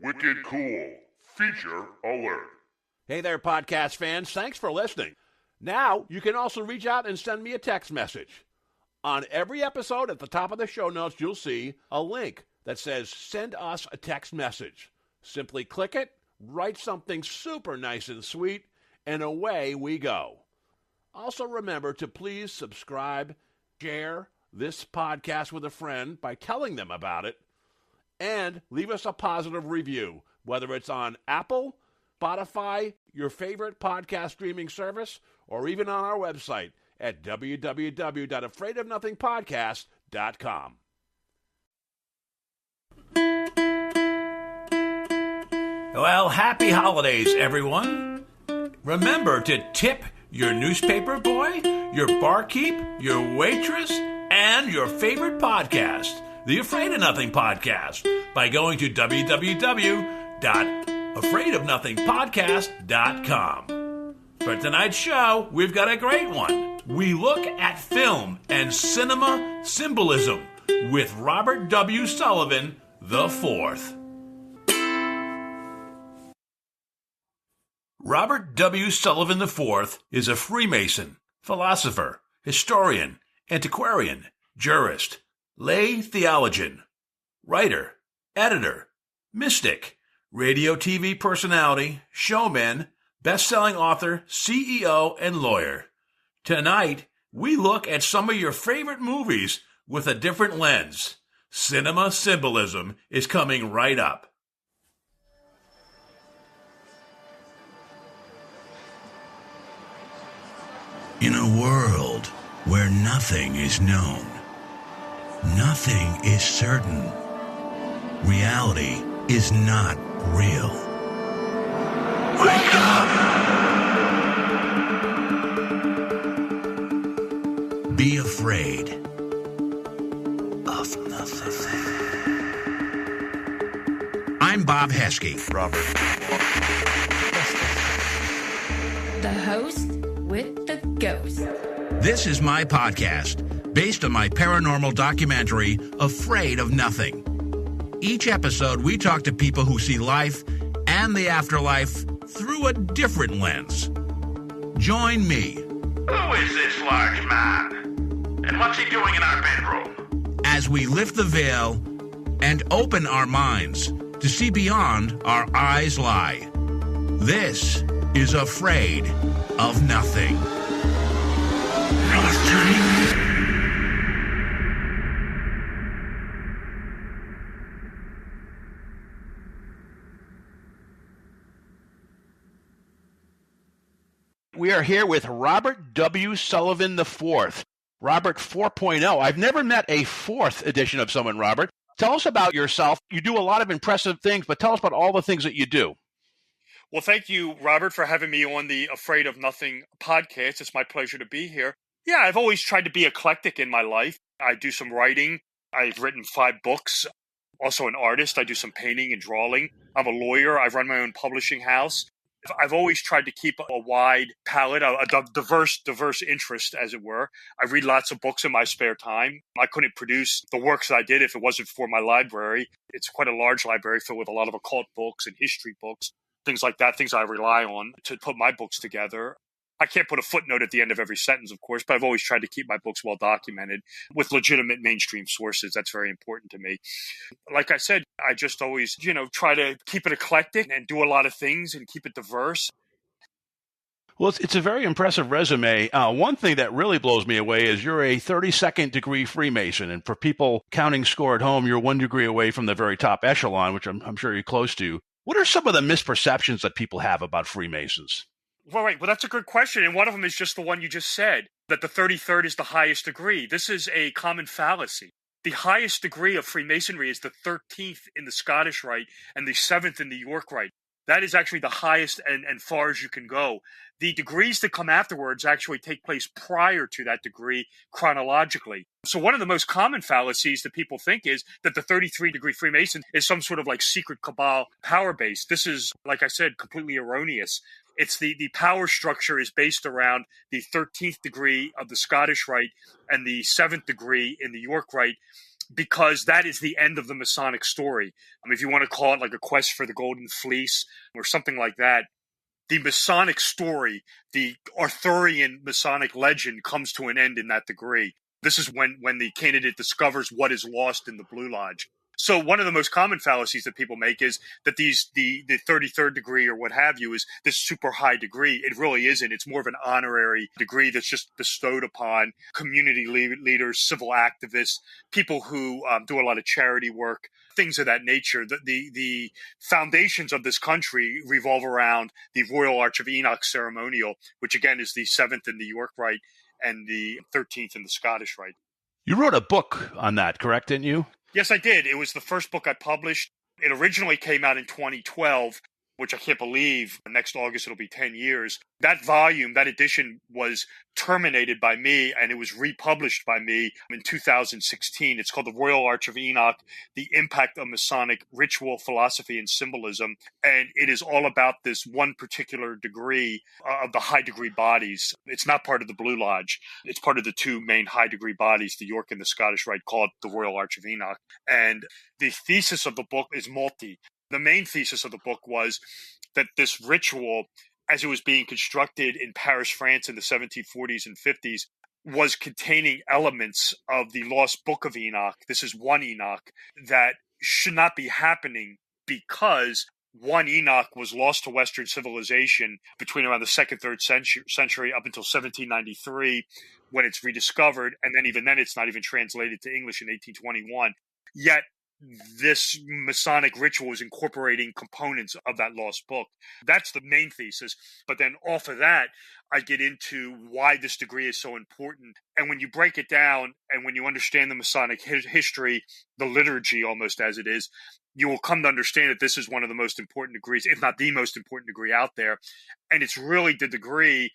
Wicked cool. Feature alert. Hey there, podcast fans. Thanks for listening. Now, you can also reach out and send me a text message. On every episode, at the top of the show notes, you'll see a link that says, send us a text message. Simply click it, write something super nice and sweet, and away we go. Also remember to please subscribe, share this podcast with a friend by telling them about it, and leave us a positive review, whether it's on Apple, Spotify, your favorite podcast streaming service, or even on our website at www.afraidofnothingpodcast.com. Well, happy holidays, everyone. Remember to tip your newspaper boy, your barkeep, your waitress, and your favorite podcast, the Afraid of Nothing Podcast, by going to www.afraidofnothingpodcast.com. For tonight's show, we've got a great one. We look at film and cinema symbolism with Robert W. Sullivan IV. Robert W. Sullivan IV is a Freemason, philosopher, historian, antiquarian, jurist, lay theologian, writer, editor, mystic, radio TV personality, showman, best-selling author, CEO, and lawyer. Tonight, we look at some of your favorite movies with a different lens. Cinema Symbolism is coming right up. In a world where nothing is known, nothing is certain, reality is not real. Wake up! Be afraid of nothing. I'm Bob Heskey. Robert. The host with the ghost. This is my podcast, based on my paranormal documentary, Afraid of Nothing. Each episode, we talk to people who see life and the afterlife through a different lens. Join me. Who is this large man? And what's he doing in our bedroom? As we lift the veil and open our minds to see beyond our eyes lie. This is Afraid of Nothing. We are here with Robert W. Sullivan IV. Robert 4.0. I've never met a fourth edition of someone, Robert. Tell us about yourself. You do a lot of impressive things, but tell us about all the things that you do. Well, thank you, Robert, for having me on the Afraid of Nothing podcast. It's my pleasure to be here. Yeah, I've always tried to be eclectic in my life. I do some writing. I've written 5 books. Also an artist. I do some painting and drawing. I'm a lawyer. I run my own publishing house. I've always tried to keep a wide palette, a diverse interest, as it were. I read lots of books in my spare time. I couldn't produce the works that I did if it wasn't for my library. It's quite a large library filled with a lot of occult books and history books, things like that, things I rely on to put my books together. I can't put a footnote at the end of every sentence, of course, but I've always tried to keep my books well documented with legitimate mainstream sources. That's very important to me. Like I said, I just always, try to keep it eclectic and do a lot of things and keep it diverse. Well, it's a very impressive resume. One thing that really blows me away is you're a 32nd degree Freemason. And for people counting score at home, you're 1 degree away from the very top echelon, which I'm sure you're close to. What are some of the misperceptions that people have about Freemasons? Well, that's a good question. And one of them is just the one you just said, that the 33rd is the highest degree. This is a common fallacy. The highest degree of Freemasonry is the 13th in the Scottish Rite and the 7th in the York Rite. That is actually the highest and far as you can go. The degrees that come afterwards actually take place prior to that degree chronologically. So one of the most common fallacies that people think is that the 33-degree Freemason is some sort of like secret cabal power base. This is, like I said, completely erroneous. It's the power structure is based around the 13th degree of the Scottish Rite and the 7th degree in the York Rite. because that is the end of the Masonic story. I mean, if you want to call it like a quest for the Golden Fleece or something like that, the Masonic story, the Arthurian Masonic legend comes to an end in that degree. This is when the candidate discovers what is lost in the Blue Lodge. So one of the most common fallacies that people make is that the 33rd degree or what have you is this super high degree. It really isn't. It's more of an honorary degree that's just bestowed upon community leaders, civil activists, people who do a lot of charity work, things of that nature. The foundations of this country revolve around the Royal Arch of Enoch ceremonial, which again is the 7th in the York Rite and the 13th in the Scottish Rite. You wrote a book on that, correct, didn't you? Yes, I did. It was the first book I published. It originally came out in 2012, which I can't believe. Next August, it'll be 10 years. That volume, that edition was terminated by me, and it was republished by me in 2016. It's called The Royal Arch of Enoch, The Impact of Masonic Ritual, Philosophy, and Symbolism. And it is all about this one particular degree of the high degree bodies. It's not part of the Blue Lodge. It's part of the two main high degree bodies, the York and the Scottish Rite, called the Royal Arch of Enoch. And the thesis of the book is multi. The main thesis of the book was that this ritual, as it was being constructed in Paris, France in the 1740s and 50s, was containing elements of the lost book of Enoch. This is one Enoch that should not be happening because one Enoch was lost to Western civilization between around the 2nd, 3rd century up until 1793 when it's rediscovered. And then even then, it's not even translated to English in 1821. Yet, this Masonic ritual is incorporating components of that lost book. That's the main thesis. But then off of that, I get into why this degree is so important. And when you break it down and when you understand the Masonic history, the liturgy almost as it is, you will come to understand that this is one of the most important degrees, if not the most important degree out there. And it's really the degree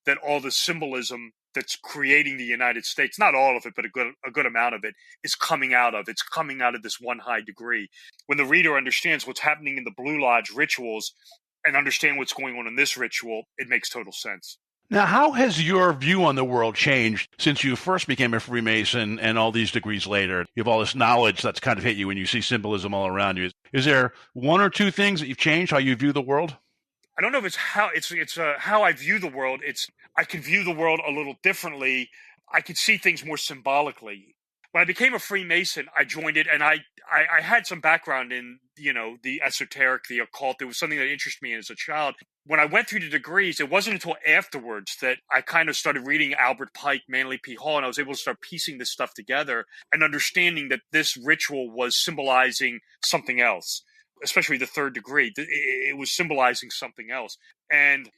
that all the symbolism that's creating the United States, not all of it, but a good amount of it, is coming out of. It's coming out of this one high degree. When the reader understands what's happening in the Blue Lodge rituals and understand what's going on in this ritual, it makes total sense. Now, how has your view on the world changed since you first became a Freemason and all these degrees later? You have all this knowledge that's kind of hit you when you see symbolism all around you. Is there one or two things that you've changed, how you view the world? I don't know if it's how I view the world. I can view the world a little differently. I could see things more symbolically. When I became a Freemason, I joined it, and I had some background in the esoteric, the occult. It was something that interested me as a child. When I went through the degrees, it wasn't until afterwards that I kind of started reading Albert Pike, Manly P. Hall, and I was able to start piecing this stuff together and understanding that this ritual was symbolizing something else. Especially the 3rd degree, it was symbolizing something else. And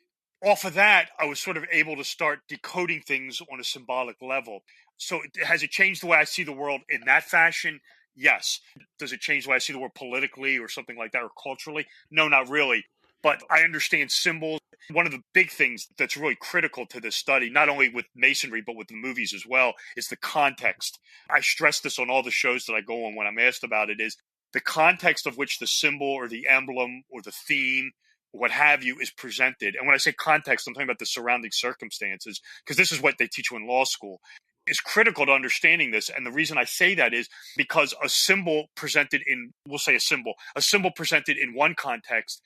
off of that, I was sort of able to start decoding things on a symbolic level. So has it changed the way I see the world in that fashion? Yes. Does it change the way I see the world politically or something like that, or culturally? No, not really. But I understand symbols. One of the big things that's really critical to this study, not only with Masonry, but with the movies as well, is the context. I stress this on all the shows that I go on when I'm asked about it, is the context of which the symbol or the emblem or the theme, or what have you, is presented. And when I say context, I'm talking about the surrounding circumstances, because this is what they teach you in law school. It's critical to understanding this. And the reason I say that is because a symbol presented in, we'll say a symbol presented in one context,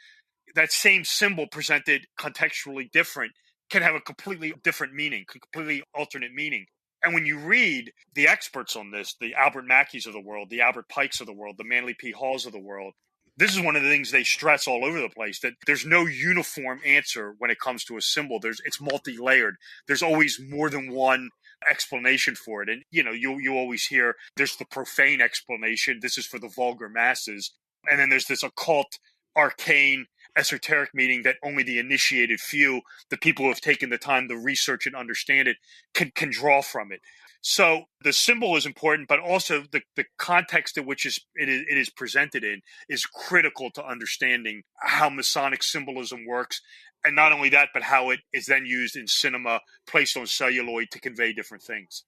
that same symbol presented contextually different can have a completely different meaning, completely alternate meaning. And when you read the experts on this, the Albert Mackeys of the world, the Albert Pikes of the world, the Manly P. Halls of the world, this is one of the things they stress all over the place, that there's no uniform answer when it comes to a symbol. It's multi-layered. There's always more than one explanation for it. And, you always hear there's the profane explanation. This is for the vulgar masses. And then there's this occult, arcane, esoteric meaning that only the initiated few, the people who have taken the time to research and understand it, can draw from it. So the symbol is important, but also the context in which it is presented in is critical to understanding how Masonic symbolism works. And not only that, but how it is then used in cinema, placed on celluloid to convey different things.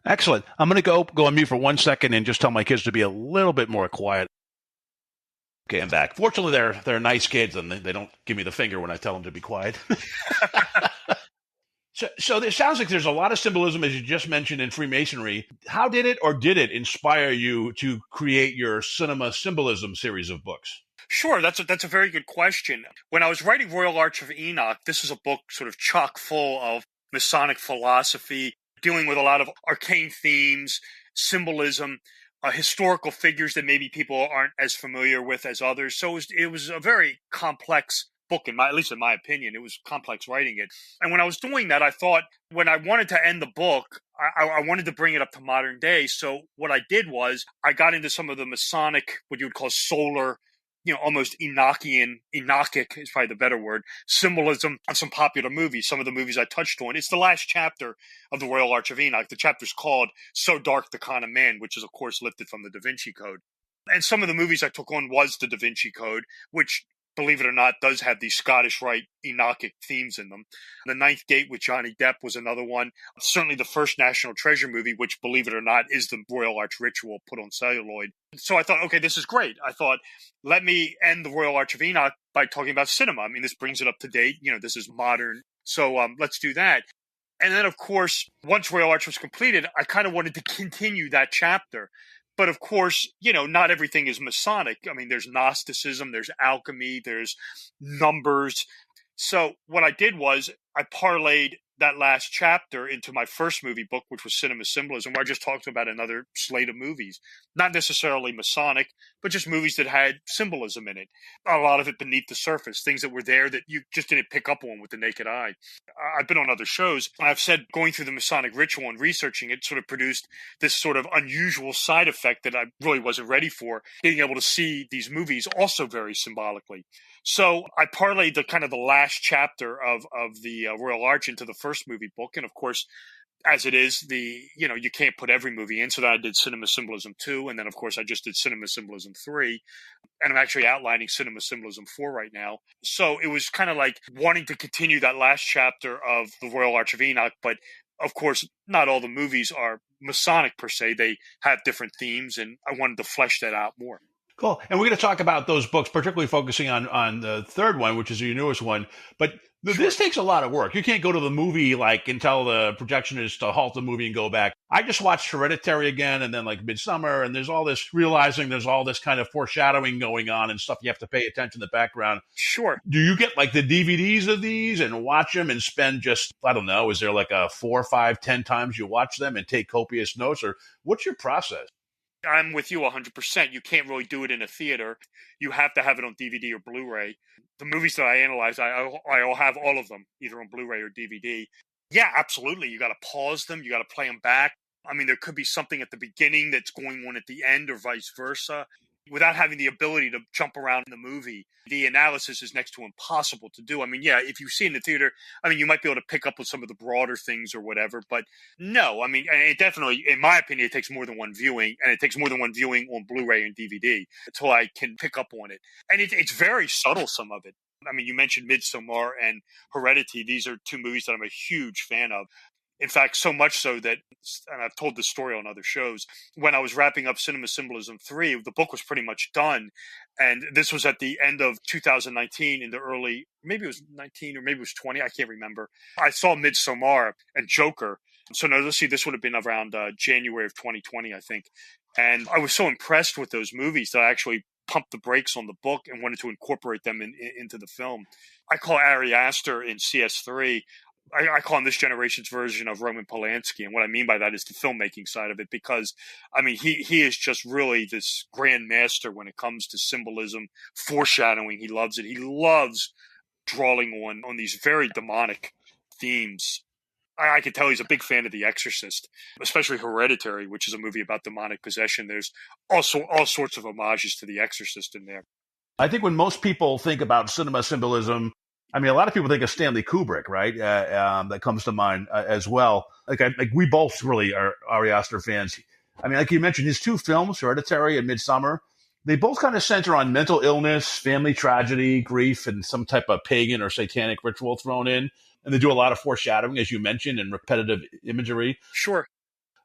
Excellent. I'm going to go on mute for 1 second and just tell my kids to be a little bit more quiet. Okay, I'm back. Fortunately, they're nice kids, and they don't give me the finger when I tell them to be quiet. So it sounds like there's a lot of symbolism, as you just mentioned, in Freemasonry. How did it or did it inspire you to create your Cinema Symbolism series of books? Sure, that's a very good question. When I was writing Royal Arch of Enoch, this is a book sort of chock full of Masonic philosophy, dealing with a lot of arcane themes, symbolism, historical figures that maybe people aren't as familiar with as others. So it was a very complex book, at least in my opinion. It was complex writing it. And when I was doing that, I thought when I wanted to end the book, I wanted to bring it up to modern day. So what I did was I got into some of the Masonic, what you would call solar, almost Enochic is probably the better word, symbolism on some popular movies, some of the movies I touched on. It's the last chapter of the Royal Arch of Enoch. The chapter's called So Dark the Con of Man, which is, of course, lifted from the Da Vinci Code. And some of the movies I took on was the Da Vinci Code, which, believe it or not, does have these Scottish Rite Enochic themes in them. The Ninth Gate with Johnny Depp was another one. Certainly the first National Treasure movie, which, believe it or not, is the Royal Arch ritual put on celluloid. So I thought, okay, this is great. I thought, let me end the Royal Arch of Enoch by talking about cinema. I mean, this brings it up to date. This is modern. So let's do that. And then, of course, once Royal Arch was completed, I kind of wanted to continue that chapter. But of course, not everything is Masonic. I mean, there's Gnosticism, there's alchemy, there's numbers. So what I did was I parlayed that last chapter into my first movie book, which was Cinema Symbolism, where I just talked about another slate of movies, not necessarily Masonic, but just movies that had symbolism in it. A lot of it beneath the surface, things that were there that you just didn't pick up on with the naked eye. I've been on other shows. I've said going through the Masonic ritual and researching it sort of produced this sort of unusual side effect that I really wasn't ready for, being able to see these movies also very symbolically. So I parlayed the kind of the last chapter of the Royal Arch into the first movie book. And of course, as it is, you can't put every movie in. So then I did Cinema Symbolism 2. And then, of course, I just did Cinema Symbolism 3. And I'm actually outlining Cinema Symbolism 4 right now. So it was kind of like wanting to continue that last chapter of the Royal Arch of Enoch. But of course, not all the movies are Masonic per se. They have different themes. And I wanted to flesh that out more. Cool. And we're going to talk about those books, particularly focusing on the third one, which is your newest one. But this takes a lot of work. You can't go to the movie and tell the projectionist to halt the movie and go back. I just watched Hereditary again and then Midsummer, and there's all this realizing there's all this kind of foreshadowing going on and stuff you have to pay attention to the background. Sure. Do you get the DVDs of these and watch them and spend just, I don't know, is there a 4, 5, 10 times you watch them and take copious notes, or what's your process? I'm with you 100%. You can't really do it in a theater. You have to have it on DVD or Blu-ray. The movies that I analyze, I'll have all of them, either on Blu-ray or DVD. Yeah, absolutely. You got to pause them. You got to play them back. I mean, there could be something at the beginning that's going on at the end or vice versa. Without having the ability to jump around in the movie, the analysis is next to impossible to do. I mean, yeah, if you see in the theater, I mean, you might be able to pick up with some of the broader things or whatever, but no, I mean, it definitely, in my opinion, it takes more than one viewing, and it takes more than one viewing on Blu-ray and DVD until I can pick up on it. And it's very subtle, some of it. I mean, you mentioned Midsommar and Heredity. These are two movies that I'm a huge fan of. In fact, so much so that, and I've told this story on other shows, when I was wrapping up Cinema Symbolism 3, the book was pretty much done. And this was at the end of 2019, in the early, maybe it was 19 or maybe it was 20, I can't remember. I saw Midsommar and Joker. So now let's see, this would have been around January of 2020, I think. And I was so impressed with those movies that I actually pumped the brakes on the book and wanted to incorporate them into the film. I call Ari Aster in CS3, I call him this generation's version of Roman Polanski. And what I mean by that is the filmmaking side of it, because, I mean, he is just really this grand master when it comes to symbolism, foreshadowing. He loves it. He loves drawing on these very demonic themes. I can tell he's a big fan of The Exorcist, especially Hereditary, which is a movie about demonic possession. There's also all sorts of homages to The Exorcist in there. I think when most people think about cinema symbolism, I mean, a lot of people think of Stanley Kubrick, right? That comes to mind as well. Like we both really are Ari Aster fans. I mean, like you mentioned, his two films, Hereditary and Midsommar, they both kind of center on mental illness, family tragedy, grief, and some type of pagan or satanic ritual thrown in. And they do a lot of foreshadowing, as you mentioned, and repetitive imagery. Sure.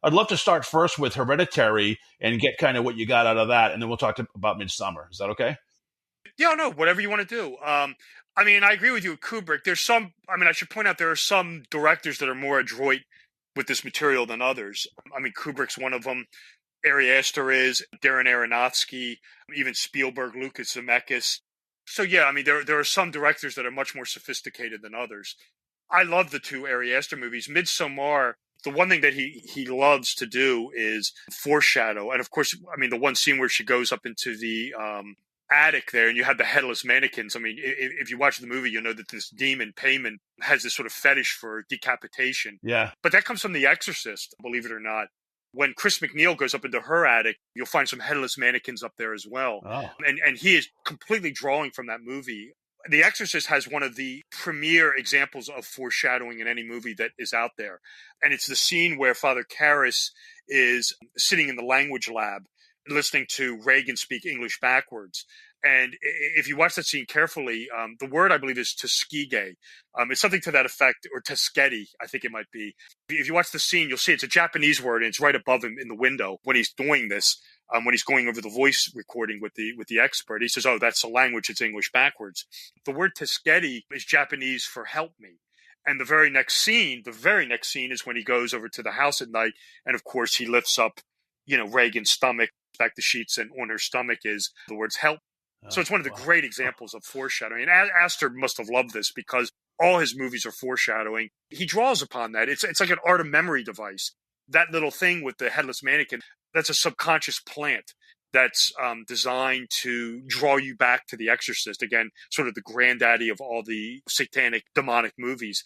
I'd love to start first with Hereditary and get kind of what you got out of that, and then we'll talk about Midsommar. Is that okay? Yeah, no, whatever you want to do. I mean, I agree with you with Kubrick. There's some, I mean, I should point out there are some directors that are more adroit with this material than others. I mean, Kubrick's one of them. Ari Aster is, Darren Aronofsky, even Spielberg, Lucas Zemeckis. So yeah, I mean, there are some directors that are much more sophisticated than others. I love the two Ari Aster movies. Midsommar, the one thing that he loves to do is foreshadow. And of course, I mean, the one scene where she goes up into the attic there and you have the headless mannequins. I mean, if you watch the movie, you'll know that this demon, Payman, has this sort of fetish for decapitation. Yeah. But that comes from The Exorcist, believe it or not. When Chris McNeil goes up into her attic, you'll find some headless mannequins up there as well. Oh. And he is completely drawing from that movie. The Exorcist has one of the premier examples of foreshadowing in any movie that is out there. And it's the scene where Father Karras is sitting in the language lab listening to Reagan speak English backwards. And if you watch that scene carefully, the word I believe is Tuskegee. It's something to that effect, or Tuskegee, I think it might be. If you watch the scene, you'll see it's a Japanese word, and it's right above him in the window when he's doing this. When he's going over the voice recording with the expert, he says, "Oh, that's the language; it's English backwards." The word Tuskegee is Japanese for "help me." And the very next scene is when he goes over to the house at night, and of course he lifts up, Reagan's stomach, back the sheets, and on her stomach is the words "help." So it's one of the great examples of foreshadowing. And Astor must have loved this because all his movies are foreshadowing. He draws upon that. It's like an art of memory device. That little thing with the headless mannequin, that's a subconscious plant that's designed to draw you back to The Exorcist. Again, sort of the granddaddy of all the satanic, demonic movies.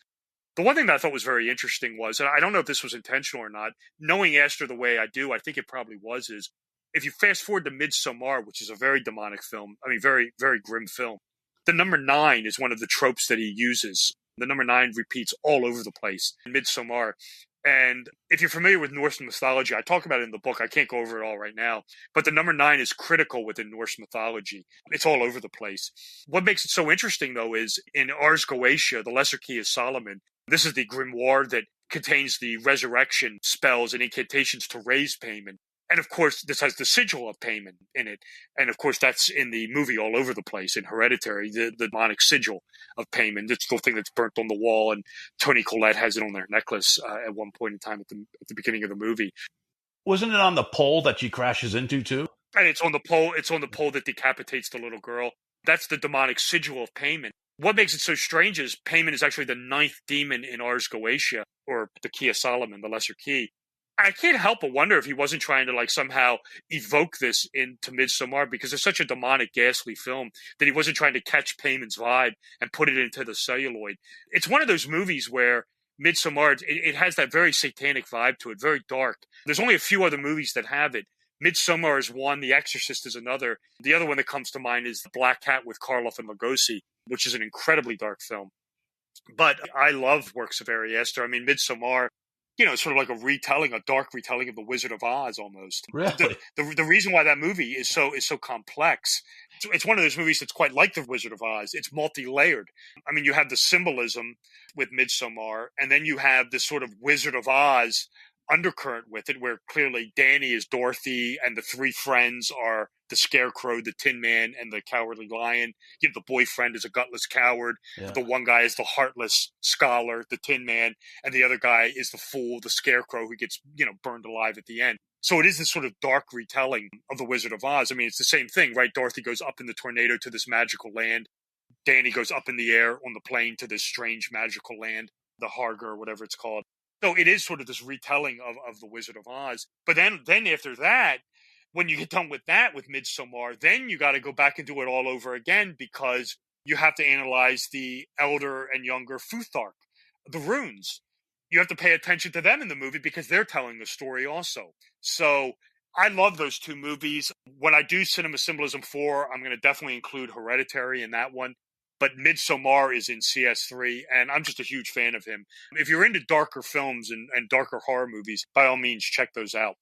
The one thing that I thought was very interesting was, and I don't know if this was intentional or not, knowing Astor the way I do, I think it probably was, is if you fast forward to Midsommar, which is a very demonic film, I mean, very, very grim film, the number 9 is one of the tropes that he uses. The number 9 repeats all over the place in Midsommar. And if you're familiar with Norse mythology, I talk about it in the book. I can't go over it all right now. But the number 9 is critical within Norse mythology. It's all over the place. What makes it so interesting, though, is in Ars Goetia, the Lesser Key of Solomon, this is the grimoire that contains the resurrection spells and incantations to raise Payman. And of course, this has the sigil of Payman in it. And of course, that's in the movie all over the place in Hereditary, the demonic sigil of Payman. It's the thing that's burnt on the wall, and Toni Collette has it on their necklace at one point in time at the beginning of the movie. Wasn't it on the pole that she crashes into too? And it's on the pole. It's on the pole that decapitates the little girl. That's the demonic sigil of Payman. What makes it so strange is Payman is actually the 9th demon in Ars Goetia, or the Key of Solomon, the Lesser Key. I can't help but wonder if he wasn't trying to somehow evoke this into Midsommar, because it's such a demonic, ghastly film that he wasn't trying to catch Payman's vibe and put it into the celluloid. It's one of those movies where Midsommar, it has that very satanic vibe to it, very dark. There's only a few other movies that have it. Midsommar is one, The Exorcist is another. The other one that comes to mind is The Black Cat with Karloff and Lugosi, which is an incredibly dark film. But I love works of Ari Aster. I mean, Midsommar, it's sort of like a dark retelling of The Wizard of Oz almost. Really? The reason why that movie is so complex, it's one of those movies that's quite like The Wizard of Oz. It's multi-layered. I mean, you have the symbolism with Midsommar, and then you have this sort of Wizard of Oz undercurrent with it, where clearly Danny is Dorothy and the 3 friends are the Scarecrow, the Tin Man, and the Cowardly Lion. The boyfriend is a gutless coward. Yeah. The one guy is the heartless scholar, the Tin Man, and the other guy is the fool, the Scarecrow, who gets burned alive at the end. So it is this sort of dark retelling of the Wizard of Oz. I mean, it's the same thing, right? Dorothy goes up in the tornado to this magical land. Danny goes up in the air on the plane to this strange magical land, the Harger, or whatever it's called. So it is sort of this retelling of the Wizard of Oz. But then after that, when you get done with that, with Midsommar, then you got to go back and do it all over again, because you have to analyze the elder and younger Futhark, the runes. You have to pay attention to them in the movie because they're telling the story also. So I love those 2 movies. When I do Cinema Symbolism 4, I'm going to definitely include Hereditary in that one. But Midsommar is in CS3, and I'm just a huge fan of him. If you're into darker films and darker horror movies, by all means, check those out.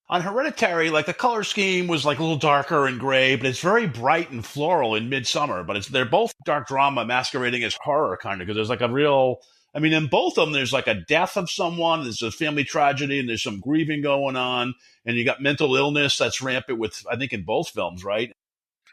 On Hereditary, the color scheme was a little darker and gray, but it's very bright and floral in Midsommar. But they're both dark drama masquerading as horror, kind of, because there's a real... I mean, in both of them, there's a death of someone, there's a family tragedy, and there's some grieving going on, and you got mental illness that's rampant with, I think, in both films, right?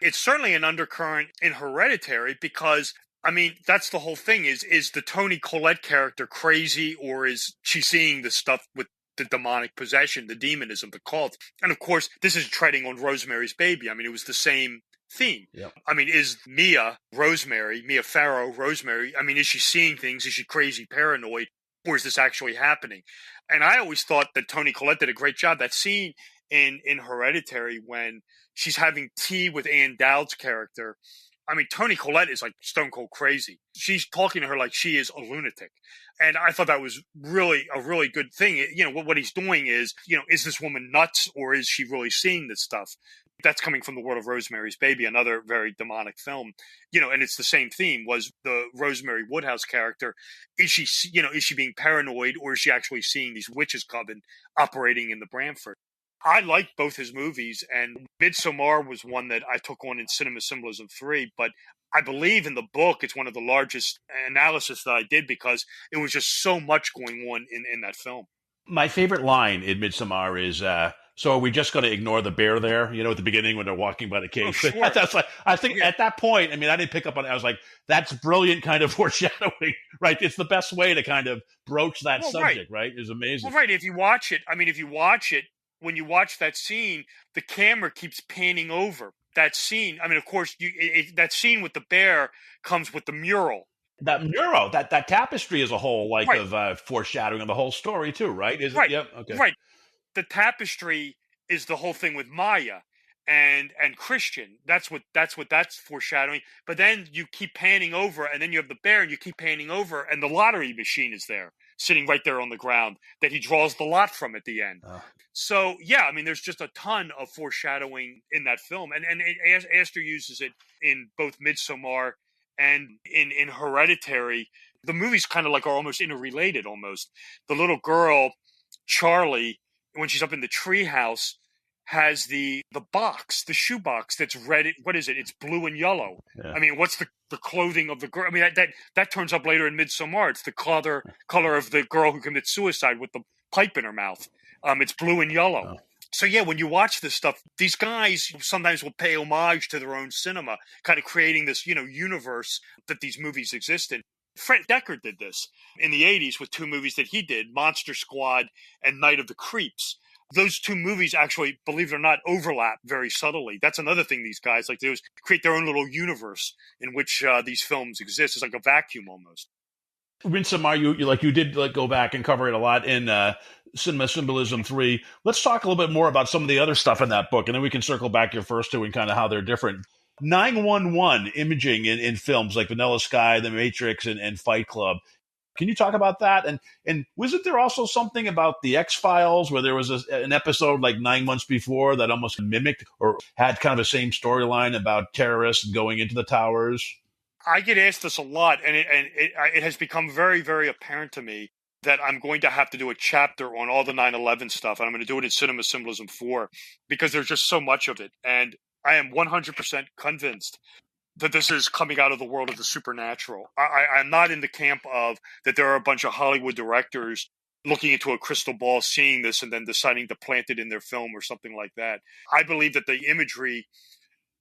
It's certainly an undercurrent in Hereditary because, I mean, that's the whole thing is the Toni Collette character crazy, or is she seeing the stuff with the demonic possession, the demonism, the cult? And of course, this is treading on Rosemary's Baby. I mean, it was the same theme. Yep. I mean, is Mia Farrow, Rosemary, I mean, is she seeing things? Is she crazy, paranoid, or is this actually happening? And I always thought that Toni Collette did a great job. That scene in Hereditary when she's having tea with Ann Dowd's character, I mean, Toni Collette is like stone cold crazy. She's talking to her like she is a lunatic. And I thought that was really a really good thing. You know, what he's doing is, you know, is this woman nuts or is she really seeing this stuff? That's coming from the world of Rosemary's Baby, another very demonic film. You know, and it's the same theme. Was the Rosemary Woodhouse character, is she being paranoid, or is she actually seeing these witches' coven operating in the Bramford? I liked both his movies, and Midsommar was one that I took on in Cinema Symbolism 3, but I believe in the book it's one of the largest analysis that I did because it was just so much going on in that film. My favorite line in Midsommar is, so are we just going to ignore the bear there? You know, at the beginning when they're walking by the cave. Oh, sure. That's like, I think at that point, I mean, I didn't pick up on it. I was like, that's brilliant kind of foreshadowing, right? It's the best way to kind of broach that subject, right? It's amazing. Well, right. If you watch it, when you watch that scene, the camera keeps panning over that scene. I mean, of course, that scene with the bear comes with the mural. That mural, that tapestry as a whole, like right. of foreshadowing of the whole story too, right? Is right. Yep. Okay. Right. The tapestry is the whole thing with Maya and Christian. That's foreshadowing. But then you keep panning over, and then you have the bear, and you keep panning over, and the lottery machine is there, sitting right there on the ground that he draws the lot from at the end. So yeah, I mean, there's just a ton of foreshadowing in that film, and Astor uses it in both Midsommar and in Hereditary. The movies kind of like are almost interrelated. Almost the little girl Charlie, when she's up in the treehouse, has the box, the shoebox that's red. What is it? It's blue and yellow. Yeah. I mean, what's the clothing of the girl? I mean, that turns up later in Midsommar. It's the color of the girl who commits suicide with the pipe in her mouth. It's blue and yellow. Oh. So yeah, when you watch this stuff, these guys sometimes will pay homage to their own cinema, kind of creating this, you know, universe that these movies exist in. Fred Decker did this in the 80s with two movies that he did, Monster Squad and Night of the Creeps. Those two movies actually, believe it or not, overlap very subtly. That's another thing these guys like to do, is create their own little universe in which these films exist. It's like a vacuum almost. Midsommar, you did go back and cover it a lot in Cinema Symbolism 3. Let's talk a little bit more about some of the other stuff in that book, and then we can circle back your first two and kind of how they're different. 911 imaging in films like Vanilla Sky, The Matrix, and Fight Club. Can you talk about that? And wasn't there also something about the X-Files where there was an episode like 9 months before that almost mimicked or had kind of the same storyline about terrorists going into the towers? I get asked this a lot, and it has become very, very apparent to me that I'm going to have to do a chapter on all the 9/11 stuff, and I'm going to do it in Cinema Symbolism 4 because there's just so much of it. And I am 100% convinced that this is coming out of the world of the supernatural. I'm not in the camp of that there are a bunch of Hollywood directors looking into a crystal ball, seeing this, and then deciding to plant it in their film or something like that. I believe that the imagery,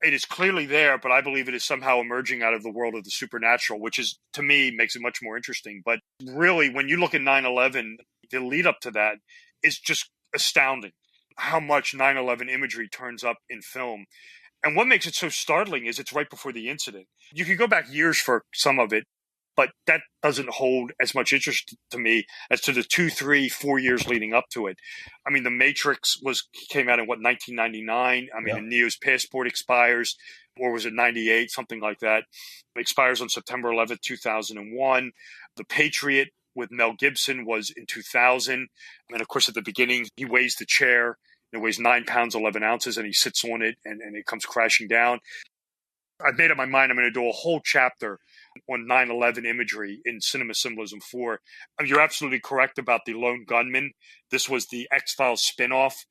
it is clearly there, but I believe it is somehow emerging out of the world of the supernatural, which is, to me, makes it much more interesting. But really, when you look at 9/11, the lead up to that is just astounding. How much 9/11 imagery turns up in film. And what makes it so startling is it's right before the incident. You can go back years for some of it, but that doesn't hold as much interest to me as to the 2, 3, 4 years leading up to it. I mean, The Matrix came out in 1999. I mean, and Neo's passport expires, or was it 98, something like that. It expires on September 11th, 2001. The Patriot with Mel Gibson was in 2000. And of course, at the beginning, he weighs the chair. It weighs 9 pounds, 11 ounces, and he sits on it, and it comes crashing down. I've made up my mind I'm going to do a whole chapter on 9/11 imagery in Cinema Symbolism 4. You're absolutely correct about the Lone Gunman. This was the X-Files spinoff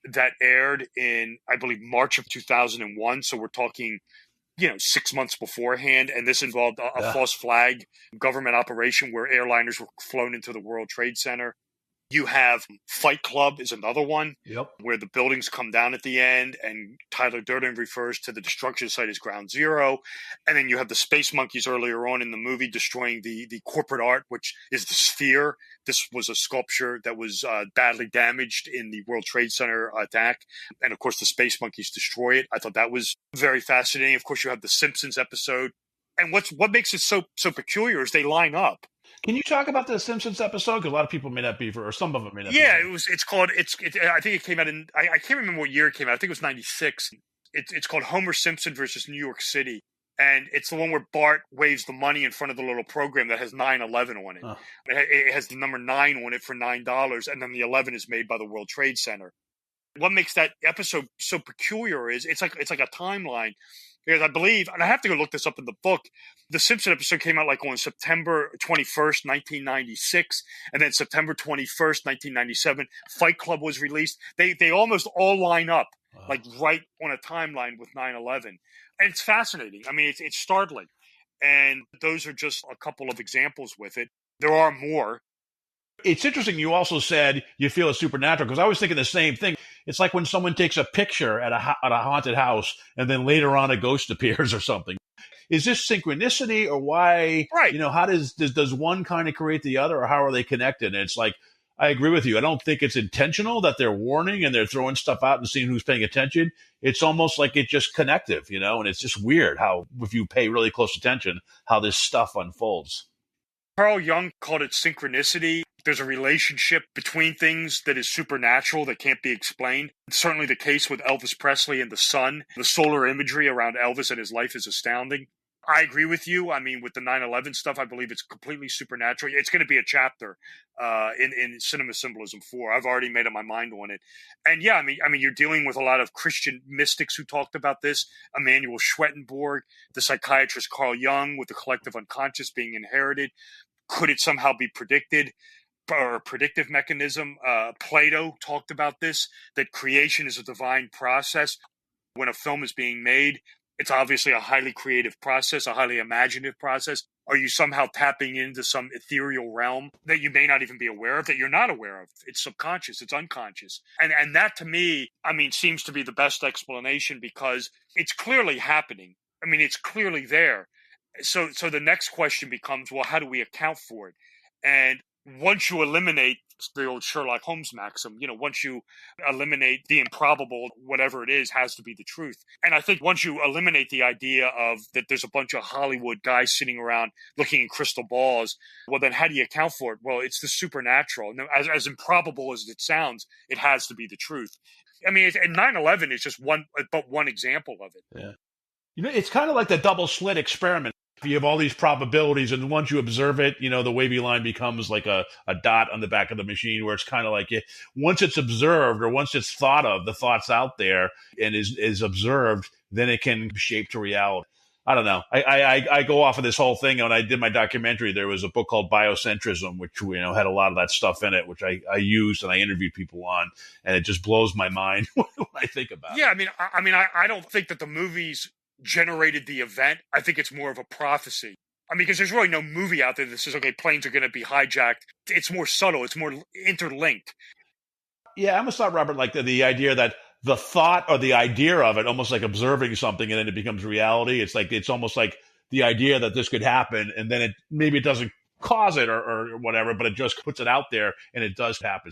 that aired in, I believe, March of 2001. So we're talking, 6 months beforehand. And this involved a false flag government operation where airliners were flown into the World Trade Center. You have Fight Club is another one. Yep. Where the buildings come down at the end, and Tyler Durden refers to the destruction site as Ground Zero. And then you have the Space Monkeys earlier on in the movie destroying the corporate art, which is the Sphere. This was a sculpture that was badly damaged in the World Trade Center attack. And of course, the Space Monkeys destroy it. I thought that was very fascinating. Of course, you have the Simpsons episode. And what makes it so peculiar is they line up. Can you talk about the Simpsons episode? Because a lot of people may not be, or some of them may not be. Yeah, it's called, I think it came out in, I can't remember what year it came out. I think it was 96. It's called Homer Simpson versus New York City. And it's the one where Bart waves the money in front of the little program that has 9/11 on it. Huh. It has the number 9 on it for $9, and then the 11 is made by the World Trade Center. What makes that episode so peculiar is it's like a timeline. Because I believe, and I have to go look this up in the book, the Simpson episode came out like on September 21st, 1996, and then September 21st, 1997, Fight Club was released. They almost all line up, like right on a timeline with 9/11. And it's fascinating. I mean, it's startling. And those are just a couple of examples with it. There are more. It's interesting. You also said you feel it's supernatural, because I was thinking the same thing. It's like when someone takes a picture at a haunted house and then later on a ghost appears or something. Is this synchronicity, or why? Right. How does one kind of create the other, or how are they connected? And it's like, I agree with you. I don't think it's intentional that they're warning and they're throwing stuff out and seeing who's paying attention. It's almost like it's just connective, and it's just weird how, if you pay really close attention, how this stuff unfolds. Carl Jung called it synchronicity. There's a relationship between things that is supernatural that can't be explained. It's certainly the case with Elvis Presley and the sun. The solar imagery around Elvis and his life is astounding. I agree with you. I mean, with the 9/11 stuff, I believe it's completely supernatural. It's going to be a chapter in Cinema Symbolism 4. I've already made up my mind on it. And yeah, I mean, you're dealing with a lot of Christian mystics who talked about this. Emanuel Schwettenborg, the psychiatrist Carl Jung, with the collective unconscious being inherited. Could it somehow be predicted? Or a predictive mechanism? Plato talked about this, that creation is a divine process. When a film is being made, it's obviously a highly creative process, a highly imaginative process. Are you somehow tapping into some ethereal realm that you may not even be aware of, that you're not aware of? It's subconscious, it's unconscious. And that to me, seems to be the best explanation, because it's clearly happening. It's clearly there. So the next question becomes, well, how do we account for it? And once you eliminate the old Sherlock Holmes maxim, once you eliminate the improbable, whatever it is has to be the truth. And I think once you eliminate the idea of that there's a bunch of Hollywood guys sitting around looking in crystal balls, well, then how do you account for it? Well, it's the supernatural. And as improbable as it sounds, it has to be the truth. And 9/11 is just one example of it. Yeah. It's kind of like the double slit experiment. You have all these probabilities, and once you observe it, the wavy line becomes like a dot on the back of the machine, where it's kind of like once it's observed, or once it's thought of, the thought's out there and is observed, then it can shape to reality. I don't know. I go off of this whole thing. When I did my documentary, there was a book called Biocentrism, which had a lot of that stuff in it, which I used and I interviewed people on, and it just blows my mind when I think about it. Yeah, I don't think that the movies generated the event. I think it's more of a prophecy. Because there's really no movie out there that says, okay, planes are going to be hijacked. It's more subtle. It's more interlinked. Yeah, I almost thought, Robert, like the idea that the thought or the idea of it, almost like observing something and then it becomes reality. It's almost like the idea that this could happen, and then maybe it doesn't cause it or whatever, but it just puts it out there and it does happen.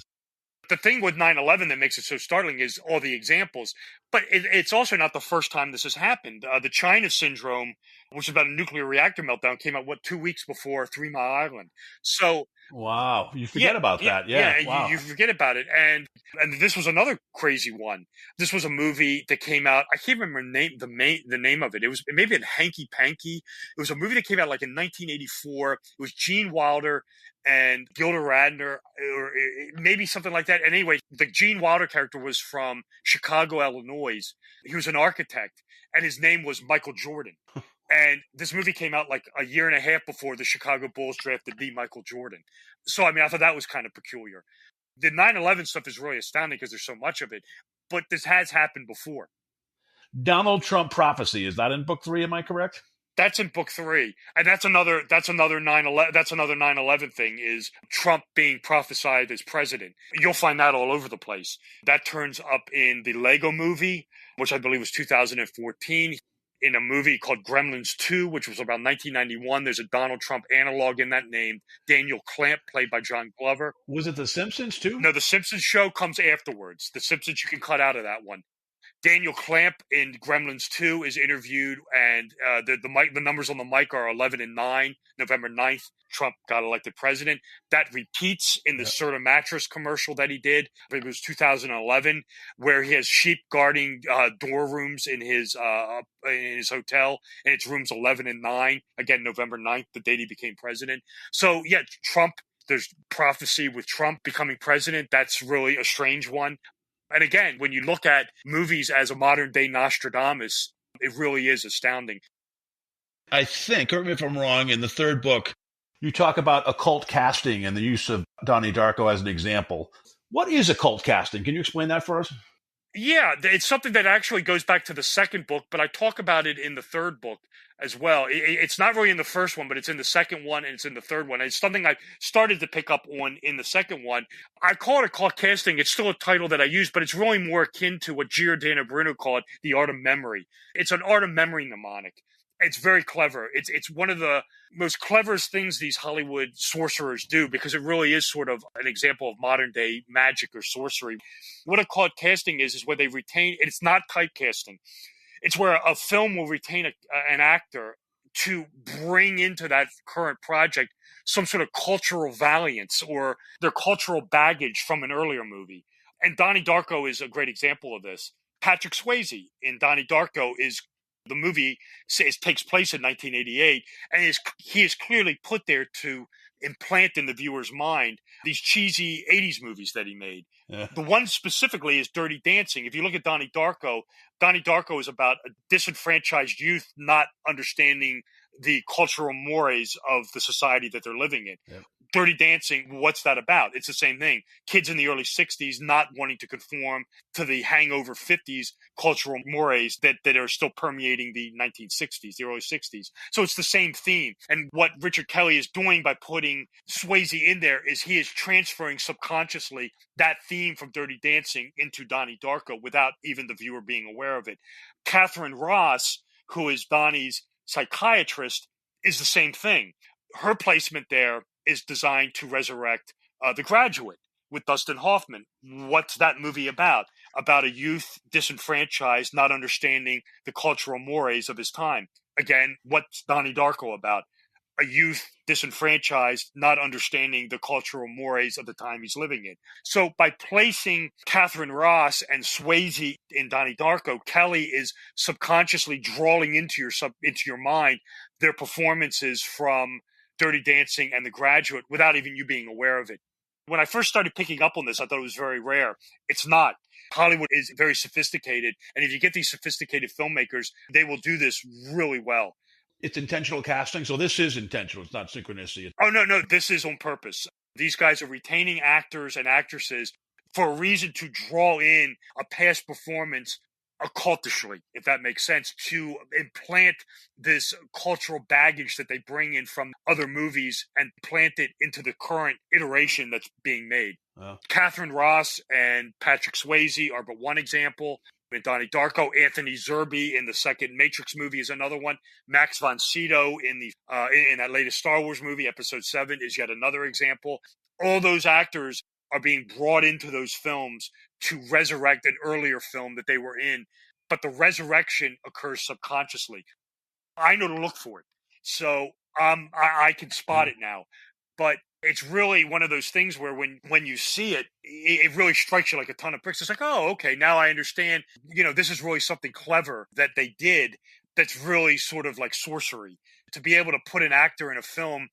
The thing with 9/11 that makes it so startling is all the examples. But it's also not the first time this has happened. The China syndrome, which is about a nuclear reactor meltdown, came out, 2 weeks before 3 Mile Island. So wow, you forget about that. Yeah, wow. You forget about it. And this was another crazy one. This was a movie that came out. I can't remember the name of it. It maybe in Hanky Panky. It was a movie that came out like in 1984. It was Gene Wilder and Gilda Radner, or maybe something like that. And anyway, the Gene Wilder character was from Chicago, Illinois. He was an architect, and his name was Michael Jordan. And this movie came out like a year and a half before the Chicago Bulls drafted the Michael Jordan. So, I thought that was kind of peculiar. The 9/11 stuff is really astounding because there's so much of it. But this has happened before. Donald Trump prophecy, is that in book 3? Am I correct? That's in book 3, and that's another 9/11 thing, is Trump being prophesied as president. You'll find that all over the place. That turns up in the Lego movie, which I believe was 2014. In a movie called Gremlins 2, which was about 1991, there's a Donald Trump analog in that named Daniel Clamp, played by John Glover. Was it The Simpsons too? No, The Simpsons show comes afterwards. The Simpsons you can cut out of that one. Daniel Clamp in Gremlins 2 is interviewed, and the numbers on the mic are 11 and 9. November 9th, Trump got elected president. That repeats in the Serta mattress commercial that he did. It was 2011, where he has sheep guarding door rooms in his hotel, and it's rooms 11 and 9. Again, November 9th, the date he became president. So, yeah, Trump, there's prophecy with Trump becoming president. That's really a strange one. And again, when you look at movies as a modern-day Nostradamus, it really is astounding. I think, correct me if I'm wrong, in the third book, you talk about occult casting and the use of Donnie Darko as an example. What is occult casting? Can you explain that for us? Yeah, it's something that actually goes back to the second book, but I talk about it in the third book as well. It's not really in the first one, but it's in the second one and it's in the third one. It's something I started to pick up on in the second one. I call it occult casting. It's still a title that I use, but it's really more akin to what Giordano Bruno called the art of memory. It's an art of memory mnemonic. It's very clever. It's one of the most cleverest things these Hollywood sorcerers do, because it really is sort of an example of modern day magic or sorcery. What occult casting is where they retain, it's not typecasting. It's where a film will retain an actor to bring into that current project some sort of cultural valiance or their cultural baggage from an earlier movie. And Donnie Darko is a great example of this. Patrick Swayze in Donnie Darko the movie takes place in 1988, and he is clearly put there to implant in the viewer's mind these cheesy 80s movies that he made. Yeah. The one specifically is Dirty Dancing. If you look at Donnie Darko is about a disenfranchised youth not understanding the cultural mores of the society that they're living in. Yeah. Dirty Dancing, what's that about? It's the same thing. Kids in the early 60s not wanting to conform to the hangover 50s cultural mores that are still permeating the 1960s, the early 60s. So it's the same theme. And what Richard Kelly is doing by putting Swayze in there is he is transferring subconsciously that theme from Dirty Dancing into Donnie Darko without even the viewer being aware of it. Catherine Ross, who is Donnie's psychiatrist, is the same thing. Her placement there is designed to resurrect The Graduate with Dustin Hoffman. What's that movie about? About a youth disenfranchised, not understanding the cultural mores of his time. Again, what's Donnie Darko about? A youth disenfranchised, not understanding the cultural mores of the time he's living in. So by placing Catherine Ross and Swayze in Donnie Darko, Kelly is subconsciously drawing into your mind their performances from Dirty Dancing and The Graduate without even you being aware of it. When I first started picking up on this, I thought it was very rare. It's not. Hollywood is very sophisticated, and if you get these sophisticated filmmakers, they will do this really well. It's intentional casting, so this is intentional. It's not synchronicity. Oh, no, this is on purpose. These guys are retaining actors and actresses for a reason to draw in a past performance occultishly, if that makes sense, to implant this cultural baggage that they bring in from other movies and plant it into the current iteration that's being made. Catherine Ross and Patrick Swayze are but one example. In Donnie Darko, Anthony Zerbe in the second Matrix movie is another one. Max von Sydow in that latest Star Wars movie, Episode 7, is yet another example. All those actors are being brought into those films to resurrect an earlier film that they were in, but the resurrection occurs subconsciously. I know to look for it, so I can spot it now. But it's really one of those things where when you see it, it really strikes you like a ton of bricks. It's like, oh, okay, now I understand. This is really something clever that they did that's really sort of like sorcery. To be able to put an actor in a film,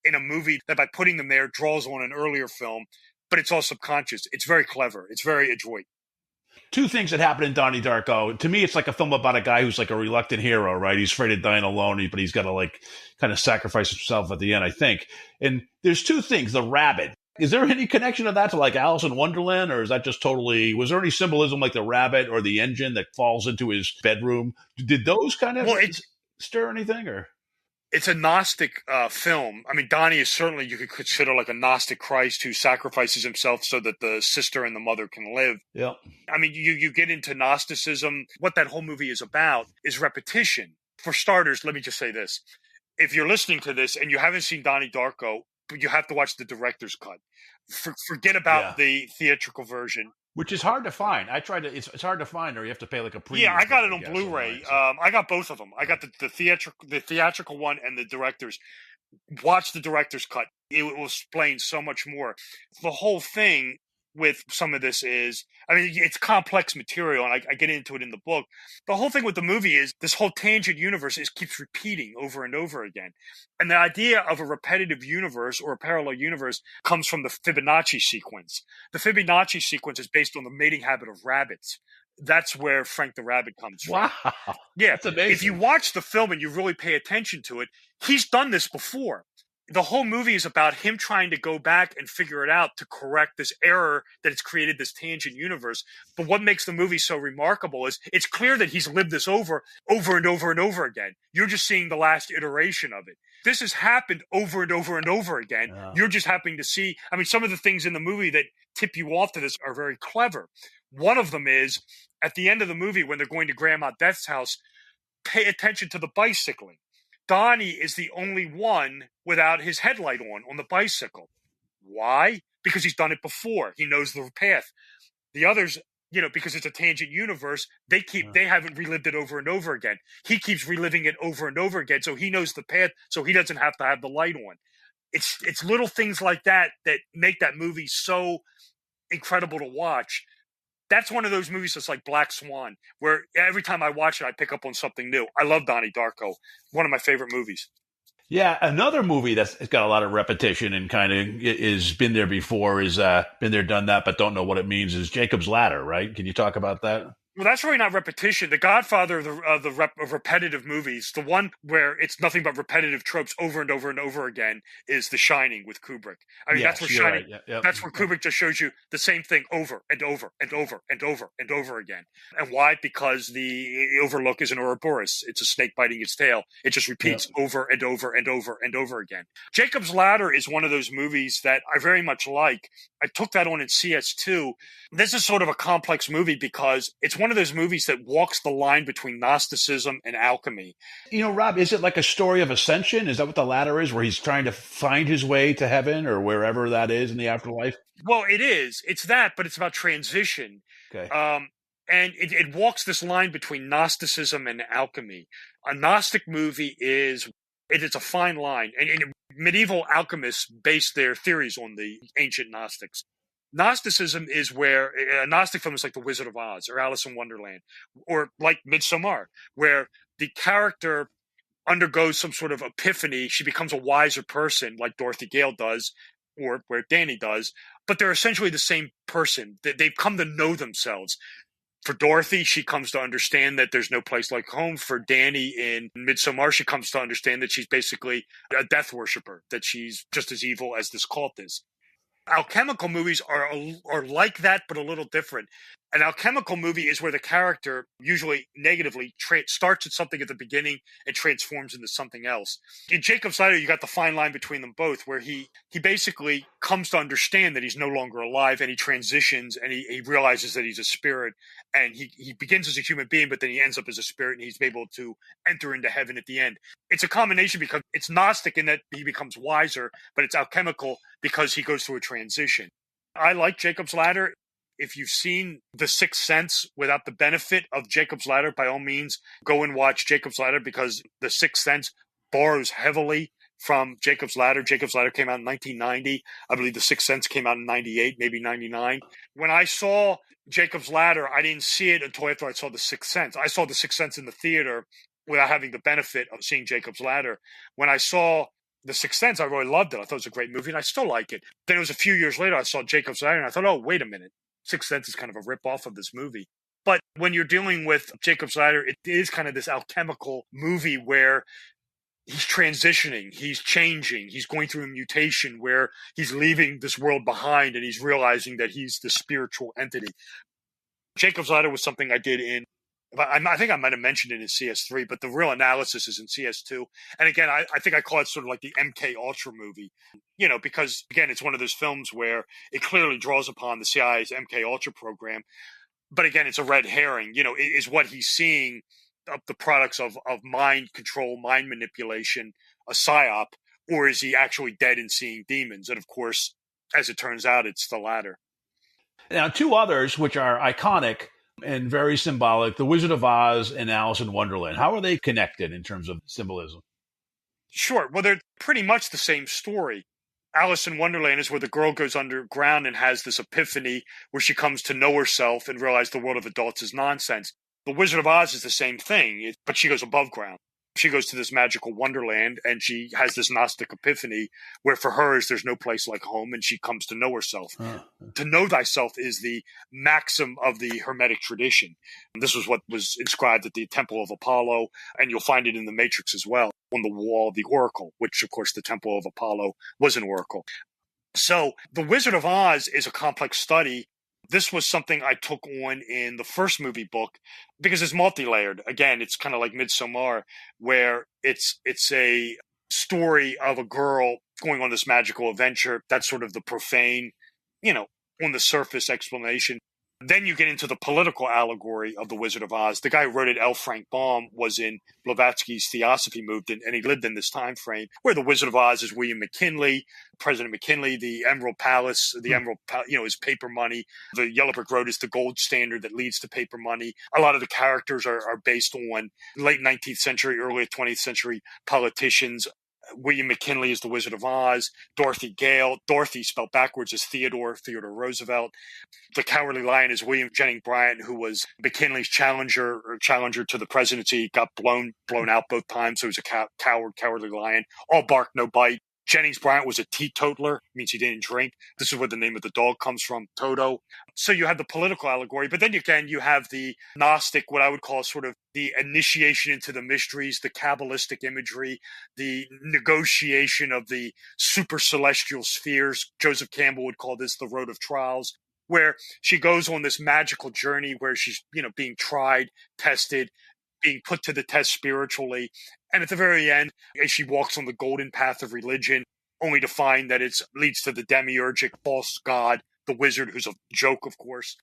in a movie, that by putting them there draws on an earlier film, but it's all subconscious. It's very clever. It's very adroit. Two things that happen in Donnie Darko. To me, it's like a film about a guy who's like a reluctant hero, right? He's afraid of dying alone, but he's got to like kind of sacrifice himself at the end, I think. And there's two things. The rabbit. Is there any connection of that to like Alice in Wonderland, or is that just totally, was there any symbolism like the rabbit or the engine that falls into his bedroom? Did those kind of stir anything, or? It's a Gnostic film. I mean, Donnie is certainly, you could consider like a Gnostic Christ who sacrifices himself so that the sister and the mother can live. Yeah. I mean, you get into Gnosticism. What that whole movie is about is repetition. For starters, let me just say this. If you're listening to this and you haven't seen Donnie Darko, you have to watch the director's cut. Forget about the theatrical version. Which is hard to find. I tried to. It's hard to find, or you have to pay like a premium. Yeah, I got it on Blu-ray. I got both of them. I got the theatrical one and the director's. Watch the director's cut. It will explain so much more. The whole thing with some of this is, I mean, it's complex material, and I get into it in the book. The whole thing with the movie is this whole tangent universe keeps repeating over and over again. And the idea of a repetitive universe or a parallel universe comes from the Fibonacci sequence. The Fibonacci sequence is based on the mating habit of rabbits. That's where Frank the Rabbit comes from. Wow. Yeah. That's amazing. If you watch the film and you really pay attention to it, he's done this before. The whole movie is about him trying to go back and figure it out to correct this error that it's created this tangent universe. But what makes the movie so remarkable is it's clear that he's lived this over and over and over again. You're just seeing the last iteration of it. This has happened over and over and over again. Yeah. You're just happening to see, I mean, some of the things in the movie that tip you off to this are very clever. One of them is at the end of the movie when they're going to Grandma Death's house, pay attention to the bicycling. Donnie is the only one without his headlight on the bicycle. Why? Because he's done it before. He knows the path. The others, because it's a tangent universe, they haven't relived it over and over again. He keeps reliving it over and over again, so he knows the path, so he doesn't have to have the light on. It's little things like that make that movie so incredible to watch. That's one of those movies that's like Black Swan, where every time I watch it, I pick up on something new. I love Donnie Darko. One of my favorite movies. Yeah, another movie that's got a lot of repetition and kind of is been there before, is been there, done that, but don't know what it means, is Jacob's Ladder, right? Can you talk about that? Well, that's really not repetition. The Godfather of repetitive movies, the one where it's nothing but repetitive tropes over and over and over again, is The Shining with Kubrick. I mean, that's where Shining. Right. Yep. That's where Kubrick just shows you the same thing over and over and over and over and over again. And why? Because the Overlook is an Ouroboros. It's a snake biting its tail. It just repeats over and over and over and over again. Jacob's Ladder is one of those movies that I very much like. I took that on in CS2. This is sort of a complex movie because it's one of those movies that walks the line between Gnosticism and alchemy. Rob, is it like a story of ascension? Is that what the ladder is, where he's trying to find his way to heaven or wherever that is in the afterlife? Well, it is. It's that, but it's about transition. Okay. And it walks this line between Gnosticism and alchemy. A Gnostic movie it's a fine line. And medieval alchemists based their theories on the ancient Gnostics. Gnosticism is where a Gnostic film is like The Wizard of Oz or Alice in Wonderland or like Midsommar, where the character undergoes some sort of epiphany. She becomes a wiser person like Dorothy Gale does or where Danny does, but they're essentially the same person. They've come to know themselves. For Dorothy, she comes to understand that there's no place like home. For Danny in Midsommar, she comes to understand that she's basically a death worshiper, that she's just as evil as this cult is. Alchemical movies are like that, but a little different. An alchemical movie is where the character, usually negatively, starts at something at the beginning and transforms into something else. In Jacob's Ladder, you got the fine line between them both, where he basically comes to understand that he's no longer alive, and he transitions, and he realizes that he's a spirit, and he begins as a human being, but then he ends up as a spirit, and he's able to enter into heaven at the end. It's a combination because it's Gnostic in that he becomes wiser, but it's alchemical because he goes through a transition. I like Jacob's Ladder. If you've seen The Sixth Sense without the benefit of Jacob's Ladder, by all means, go and watch Jacob's Ladder because The Sixth Sense borrows heavily from Jacob's Ladder. Jacob's Ladder came out in 1990. I believe The Sixth Sense came out in 98, maybe 99. When I saw Jacob's Ladder, I didn't see it until after I saw The Sixth Sense. I saw The Sixth Sense in the theater without having the benefit of seeing Jacob's Ladder. When I saw The Sixth Sense, I really loved it. I thought it was a great movie, and I still like it. Then it was a few years later, I saw Jacob's Ladder, and I thought, oh, wait a minute. Sixth Sense is kind of a rip-off of this movie. But when you're dealing with Jacob's Ladder, it is kind of this alchemical movie where he's transitioning, he's changing, he's going through a mutation where he's leaving this world behind and he's realizing that he's the spiritual entity. Jacob's Ladder was something I did in I think I might have mentioned it in CS3, but the real analysis is in CS2. And again, I think I call it sort of like the MK Ultra movie, because again, it's one of those films where it clearly draws upon the CIA's MK Ultra program. But again, it's a red herring, is what he's seeing of the products of mind control, mind manipulation, a psyop, or is he actually dead and seeing demons? And of course, as it turns out, it's the latter. Now, two others, which are iconic and very symbolic, The Wizard of Oz and Alice in Wonderland. How are they connected in terms of symbolism? Sure. Well, they're pretty much the same story. Alice in Wonderland is where the girl goes underground and has this epiphany where she comes to know herself and realize the world of adults is nonsense. The Wizard of Oz is the same thing, but she goes above ground. She goes to this magical wonderland and she has this Gnostic epiphany where for her there's no place like home, and she comes to know herself. To know thyself is the maxim of the Hermetic tradition. And this was what was inscribed at the Temple of Apollo, and you'll find it in the Matrix as well, on the wall of the Oracle, which of course the Temple of Apollo was an oracle. So the Wizard of Oz is a complex study. This was something I took on in the first movie book because it's multi-layered. Again, it's kind of like Midsommar, where it's a story of a girl going on this magical adventure. That's sort of the profane, on the surface explanation. Then you get into the political allegory of the Wizard of Oz. The guy who wrote it, L. Frank Baum, was in Blavatsky's Theosophy movement, and he lived in this time frame where the Wizard of Oz is William McKinley, President McKinley, the Emerald Palace, is paper money. The Yellow Brick Road is the gold standard that leads to paper money. A lot of the characters are based on late 19th century, early 20th century politicians. William McKinley is the Wizard of Oz. Dorothy Gale, Dorothy spelled backwards, is Theodore Roosevelt. The Cowardly Lion is William Jennings Bryan, who was McKinley's challenger to the presidency, got blown out both times, so he was a cowardly lion. All bark, no bite. Jennings Bryan was a teetotaler, means he didn't drink. This is where the name of the dog comes from, Toto. So you have the political allegory, but then again, you have the Gnostic, what I would call sort of the initiation into the mysteries, the Kabbalistic imagery, the negotiation of the super celestial spheres. Joseph Campbell would call this the Road of Trials, where she goes on this magical journey where she's, being tried, tested, being put to the test spiritually. And at the very end, she walks on the golden path of religion, only to find that it leads to the demiurgic false god, the wizard, who's a joke, of course.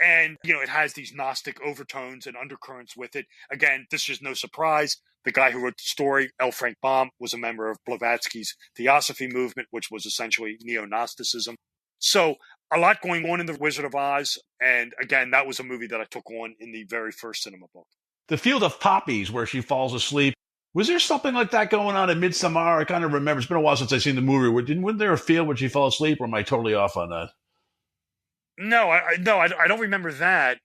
And, it has these Gnostic overtones and undercurrents with it. Again, this is no surprise. The guy who wrote the story, L. Frank Baum, was a member of Blavatsky's Theosophy movement, which was essentially neo-Gnosticism. So a lot going on in The Wizard of Oz. And again, that was a movie that I took on in the very first cinema book. The Field of Poppies, where she falls asleep. Was there something like that going on in Midsommar? I kind of remember. It's been a while since I've seen the movie. Wasn't there a field where she fell asleep, or am I totally off on that? No, I don't remember that.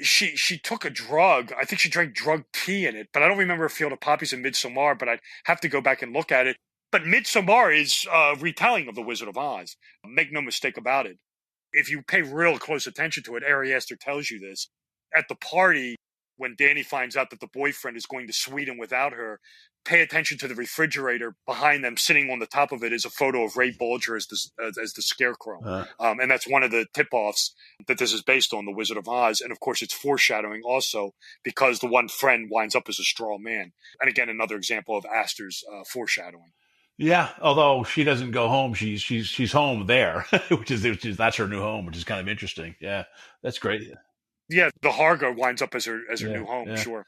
She took a drug. I think she drank drug tea in it, but I don't remember a Field of Poppies in Midsommar, but I'd have to go back and look at it. But Midsommar is a retelling of The Wizard of Oz. Make no mistake about it. If you pay real close attention to it, Ari Aster tells you this. At the party, when Danny finds out that the boyfriend is going to Sweden without her, pay attention to the refrigerator behind them. Sitting on the top of it is a photo of Ray Bolger as the Scarecrow. And that's one of the tip-offs that this is based on, The Wizard of Oz. And, of course, it's foreshadowing also because the one friend winds up as a straw man. And, again, another example of Astor's foreshadowing. Yeah, although she doesn't go home, she's home there, which is that's her new home, which is kind of interesting. Yeah, that's great. Yeah, the Hargo winds up as her new home. Yeah. Sure,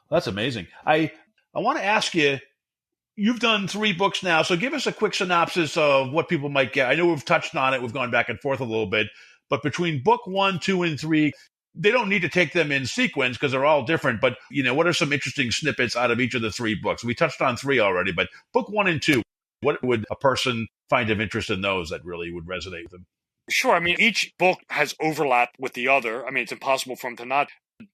that's amazing. I want to ask you. You've done 3 books now, so give us a quick synopsis of what people might get. I know we've touched on it; we've gone back and forth a little bit, but between book 1, 2, and 3, they don't need to take them in sequence because they're all different. But what are some interesting snippets out of each of the 3 books? We touched on 3 already, but book 1 and 2. What would a person find of interest in those that really would resonate with them? Sure. I mean, each book has overlap with the other. I mean, it's impossible for them to not.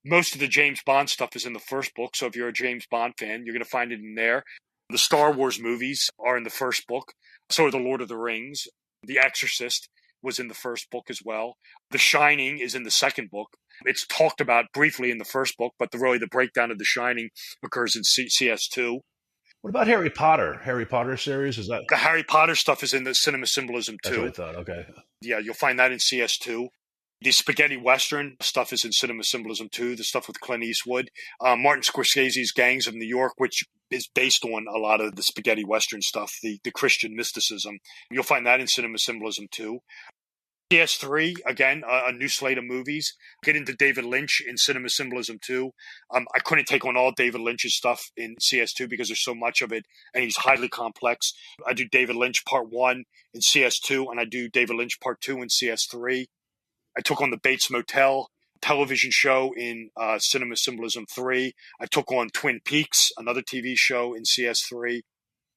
Most of the James Bond stuff is in the first book. So if you're a James Bond fan, you're going to find it in there. The Star Wars movies are in the first book. So are the Lord of the Rings. The Exorcist was in the first book as well. The Shining is in the second book. It's talked about briefly in the first book, but the breakdown of The Shining occurs in CS2. What about Harry Potter? Harry Potter series? Is that the Harry Potter stuff is in the Cinema Symbolism too? That's what I thought. Okay. Yeah, you'll find that in CS2. The spaghetti Western stuff is in Cinema Symbolism too, the stuff with Clint Eastwood. Martin Scorsese's Gangs of New York, which is based on a lot of the spaghetti Western stuff, the Christian mysticism. You'll find that in Cinema Symbolism too. CS3, again, a new slate of movies. Get into David Lynch in Cinema Symbolism too. I couldn't take on all David Lynch's stuff in CS2 because there's so much of it, and he's highly complex. I do David Lynch Part 1 in CS2, and I do David Lynch Part 2 in CS3. I took on the Bates Motel television show in Cinema Symbolism 3. I took on Twin Peaks, another TV show in CS3.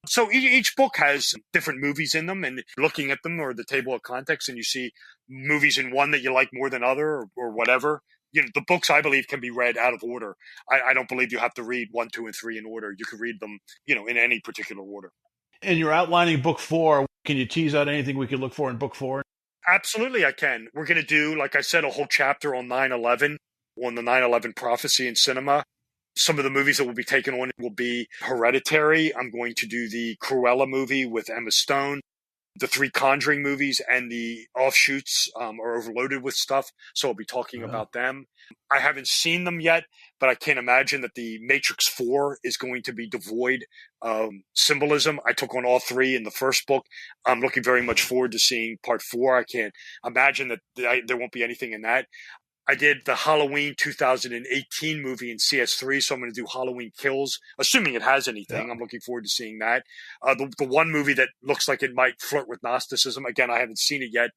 So each book has different movies in them, and looking at them or the table of contents, and you see movies in one that you like more than other or whatever. The books, I believe, can be read out of order. I don't believe you have to read 1, 2, and 3 in order. You can read them, in any particular order. And you're outlining book 4. Can you tease out anything we can look for in book 4? Absolutely, I can. We're going to do, like I said, a whole chapter on 9/11, on the 9/11 prophecy in cinema. Some of the movies that will be taken on will be Hereditary. I'm going to do the Cruella movie with Emma Stone. The 3 Conjuring movies and the offshoots are overloaded with stuff, so I'll be talking about them. I haven't seen them yet, but I can't imagine that the Matrix 4 is going to be devoid of symbolism. I took on all 3 in the first book. I'm looking very much forward to seeing part 4. I can't imagine that there won't be anything in that. I did the Halloween 2018 movie in CS3, so I'm going to do Halloween Kills, assuming it has anything. Yeah. I'm looking forward to seeing that. The one movie that looks like it might flirt with Gnosticism, again, I haven't seen it yet,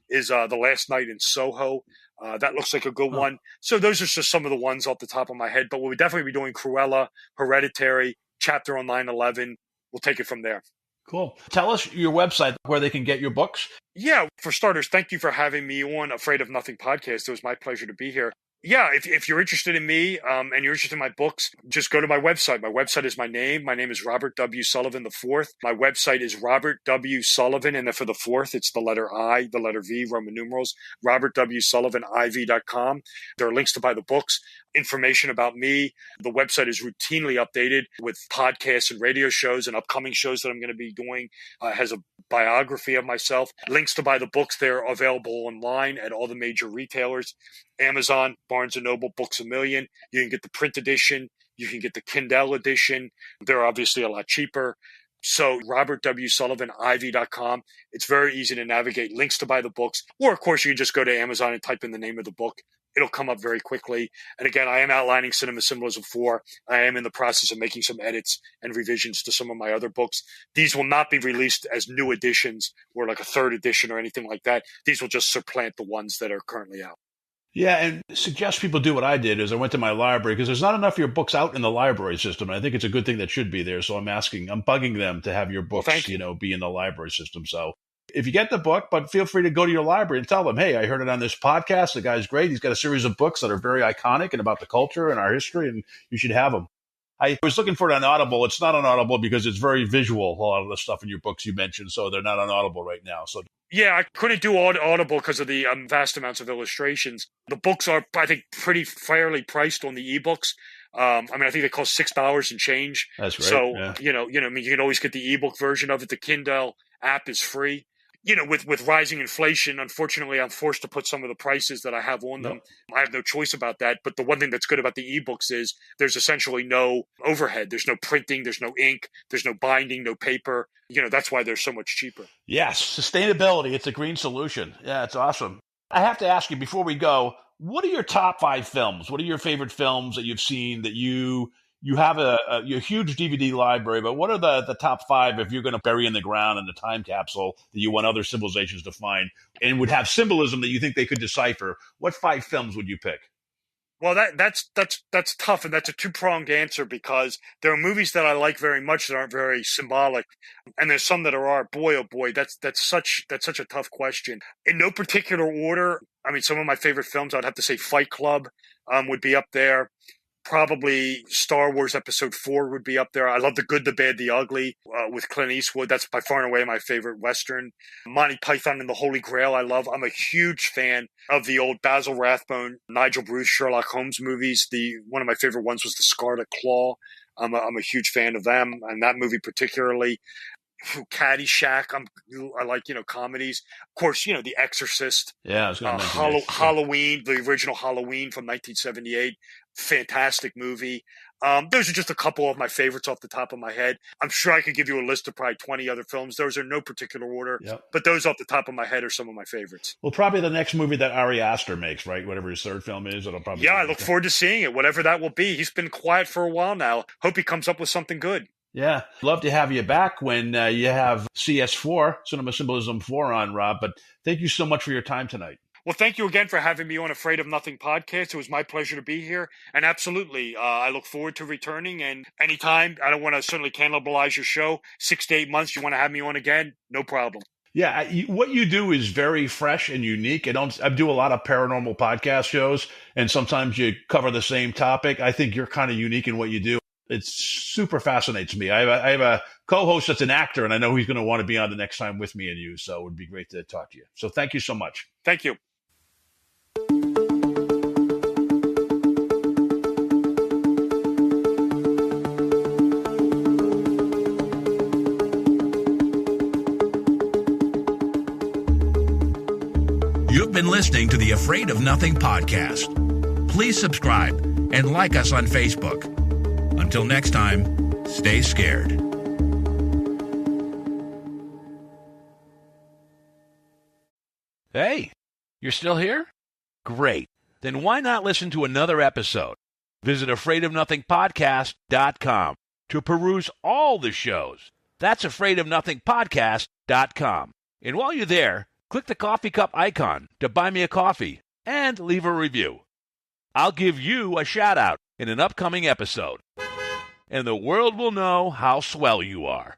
is The Last Night in Soho. That looks like a good one. So those are just some of the ones off the top of my head, but we'll definitely be doing Cruella, Hereditary, chapter on 9/11. We'll take it from there. Cool. Tell us your website where they can get your books. Yeah, for starters, thank you for having me on Afraid of Nothing podcast. It was my pleasure to be here. Yeah, if you're interested in me and you're interested in my books, just go to my website. My website is my name. My name is Robert W. Sullivan IV. My website is Robert W. Sullivan, and then for the fourth, it's the letter I, the letter V, Roman numerals, robertwsullivan.iv.com. There are links to buy the books, information about me. The website is routinely updated with podcasts and radio shows and upcoming shows that I'm going to be doing. Has a biography of myself. Links to buy the books, they're available online at all the major retailers. Amazon, Barnes & Noble, Books A Million. You can get the print edition. You can get the Kindle edition. They're obviously a lot cheaper. So robertwsullivan.iv.com. It's very easy to navigate. Links to buy the books. Or, of course, you can just go to Amazon and type in the name of the book. It'll come up very quickly. And again, I am outlining Cinema Symbolism 4. I am in the process of making some edits and revisions to some of my other books. These will not be released as new editions or like a third edition or anything like that. These will just supplant the ones that are currently out. Yeah, and suggest people do what I did is I went to my library because there's not enough of your books out in the library system. And I think it's a good thing that should be there. So I'm bugging them to have your books, be in the library system. So if you get the book, but feel free to go to your library and tell them, hey, I heard it on this podcast. The guy's great. He's got a series of books that are very iconic and about the culture and our history, and you should have them. I was looking for it on Audible. It's not on Audible because it's very visual, a lot of the stuff in your books you mentioned. So they're not on Audible right now. So yeah, I couldn't do Audible because of the vast amounts of illustrations. The books are, I think, pretty fairly priced on the ebooks. I think they cost $6 and change. That's right. So, yeah. you can always get the ebook version of it. The Kindle app is free. With rising inflation, unfortunately, I'm forced to put some of the prices that I have on them. Yep. I have no choice about that. But the one thing that's good about the ebooks is there's essentially no overhead. There's no printing. There's no ink. There's no binding, no paper. That's why they're so much cheaper. Yes. Sustainability. It's a green solution. Yeah, it's awesome. I have to ask you before we go, what are your top 5 films? What are your favorite films that you've seen that you have a huge DVD library, but what are the top 5 if you're going to bury in the ground in the time capsule that you want other civilizations to find and would have symbolism that you think they could decipher? What 5 films would you pick? Well, that's tough, and that's a 2-pronged answer because there are movies that I like very much that aren't very symbolic, and there's some that are. Boy, oh boy, that's such a tough question. In no particular order, some of my favorite films, I'd have to say Fight Club would be up there. Probably Star Wars Episode 4 would be up there. I love The Good, the Bad, the Ugly with Clint Eastwood. That's by far and away my favorite Western. Monty Python and the Holy Grail I love. I'm a huge fan of the old Basil Rathbone, Nigel Bruce, Sherlock Holmes movies. One of my favorite ones was The Scarlet Claw. I'm a huge fan of them and that movie particularly. Caddyshack. I like, comedies. Of course, The Exorcist. Yeah, I was going to mention this. Halloween, the original Halloween from 1978. Fantastic movie. Those are just a couple of my favorites off the top of my head. I'm sure I could give you a list of probably 20 other films. Those are no particular order, but those off the top of my head are some of my favorites. Well, probably the next movie that Ari Aster makes, right? Whatever his third film is, it'll probably. Yeah, I look forward to seeing it, whatever that will be. He's been quiet for a while now. Hope he comes up with something good. Yeah, love to have you back when you have CS4, Cinema Symbolism 4 on, Rob. But thank you so much for your time tonight. Well, thank you again for having me on Afraid of Nothing podcast. It was my pleasure to be here. And absolutely, I look forward to returning. And anytime, I don't want to certainly cannibalize your show. 6 to 8 months, you want to have me on again? No problem. Yeah, what you do is very fresh and unique. I do a lot of paranormal podcast shows, and sometimes you cover the same topic. I think you're kind of unique in what you do. It super fascinates me. I have a co-host that's an actor, and I know he's going to want to be on the next time with me and you. So it would be great to talk to you. So thank you so much. Thank you. You've been listening to the Afraid of Nothing podcast. Please subscribe and like us on Facebook. Until next time, stay scared. Hey, you're still here? Great. Then why not listen to another episode? Visit AfraidOfNothingPodcast.com to peruse all the shows. That's AfraidOfNothingPodcast.com. And while you're there, click the coffee cup icon to buy me a coffee and leave a review. I'll give you a shout-out in an upcoming episode, and the world will know how swell you are.